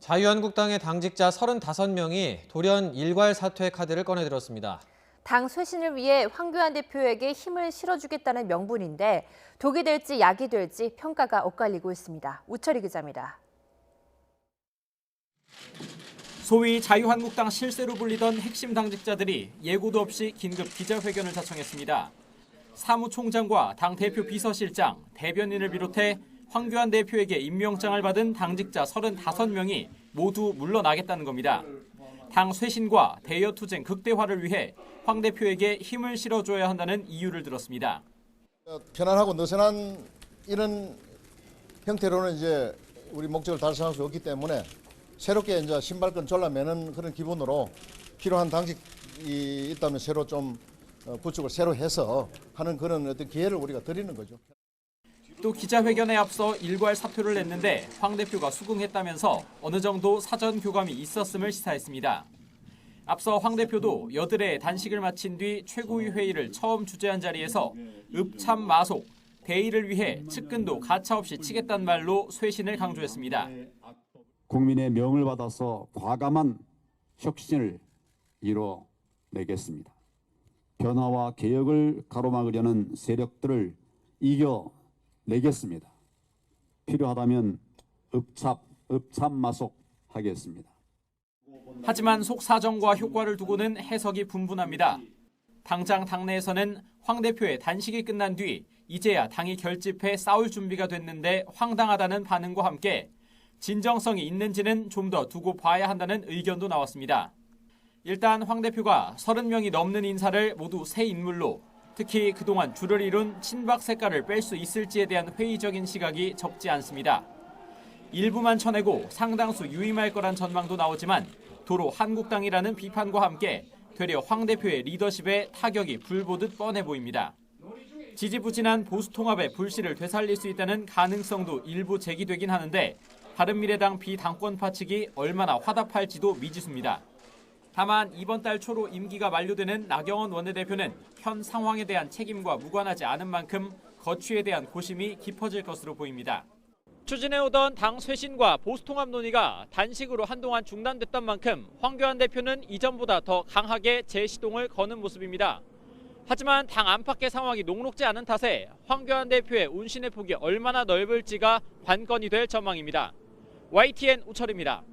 자유한국당의 당직자 35명이 돌연 일괄 사퇴 카드를 꺼내들었습니다. 당 쇄신을 위해 황교안 대표에게 힘을 실어주겠다는 명분인데 독이 될지 약이 될지 평가가 엇갈리고 있습니다. 우철희 기자입니다. 소위 자유한국당 실세로 불리던 핵심 당직자들이 예고도 없이 긴급 기자회견을 자청했습니다. 사무총장과 당 대표 비서실장, 대변인을 비롯해 황교안 대표에게 임명장을 받은 당직자 35명이 모두 물러나겠다는 겁니다. 당 쇄신과 대여 투쟁 극대화를 위해 황 대표에게 힘을 실어줘야 한다는 이유를 들었습니다. 편안하고 느슨한 이런 형태로는 이제 우리 목적을 달성할 수 없기 때문에 새롭게 이제 신발끈 졸라매는 그런 기분으로 필요한 당직이 있다면 새로 좀 구축을 새로 해서 하는 그런 어떤 기회를 우리가 드리는 거죠. 또 기자회견에 앞서 일괄 사표를 냈는데 황 대표가 수긍했다면서 어느 정도 사전 교감이 있었음을 시사했습니다. 앞서 황 대표도 여드레 단식을 마친 뒤 최고위 회의를 처음 주재한 자리에서 읍참마속, 대의를 위해 측근도 가차없이 치겠다는 말로 쇄신을 강조했습니다. 국민의 명을 받아서 과감한 혁신을 이뤄내겠습니다. 변화와 개혁을 가로막으려는 세력들을 이겨내겠습니다. 필요하다면 읍참마속 하겠습니다. 하지만 속사정과 효과를 두고는 해석이 분분합니다. 당장 당내에서는 황 대표의 단식이 끝난 뒤 이제야 당이 결집해 싸울 준비가 됐는데 황당하다는 반응과 함께 진정성이 있는지는 좀 더 두고 봐야 한다는 의견도 나왔습니다. 일단 황 대표가 30명이 넘는 인사를 모두 새 인물로, 특히 그동안 줄을 이룬 친박 색깔을 뺄 수 있을지에 대한 회의적인 시각이 적지 않습니다. 일부만 쳐내고 상당수 유임할 거란 전망도 나오지만 도로 한국당이라는 비판과 함께 되려 황 대표의 리더십에 타격이 불보듯 뻔해 보입니다. 지지부진한 보수통합의 불씨를 되살릴 수 있다는 가능성도 일부 제기되긴 하는데 바른미래당 비당권파 측이 얼마나 화답할지도 미지수입니다. 다만 이번 달 초로 임기가 만료되는 나경원 원내대표는 현 상황에 대한 책임과 무관하지 않은 만큼 거취에 대한 고심이 깊어질 것으로 보입니다. 추진해오던 당 쇄신과 보수통합 논의가 단식으로 한동안 중단됐던 만큼 황교안 대표는 이전보다 더 강하게 재시동을 거는 모습입니다. 하지만 당 안팎의 상황이 녹록지 않은 탓에 황교안 대표의 운신의 폭이 얼마나 넓을지가 관건이 될 전망입니다. YTN 우철입니다.